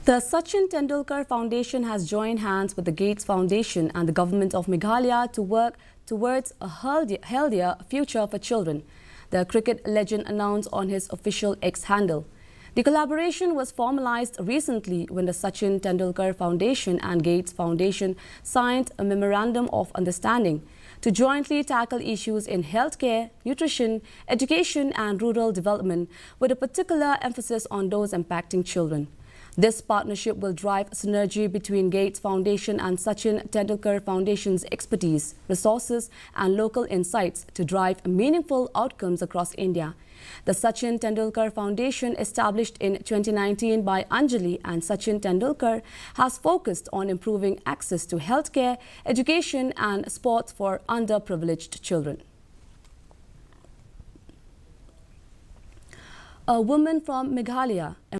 The Sachin Tendulkar Foundation has joined hands with the Gates Foundation and the government of Meghalaya to work towards a healthier future for children, the cricket legend announced on his official X handle. The collaboration was formalized recently when the Sachin Tendulkar Foundation and Gates Foundation signed a memorandum of understanding to jointly tackle issues in healthcare, nutrition, education and rural development, with a particular emphasis on those impacting children. This partnership will drive synergy between Gates Foundation and Sachin Tendulkar Foundation's expertise, resources and local insights to drive meaningful outcomes across India. The Sachin Tendulkar Foundation, established in 2019 by Anjali and Sachin Tendulkar, has focused on improving access to healthcare, education and sports for underprivileged children. A woman from Meghalaya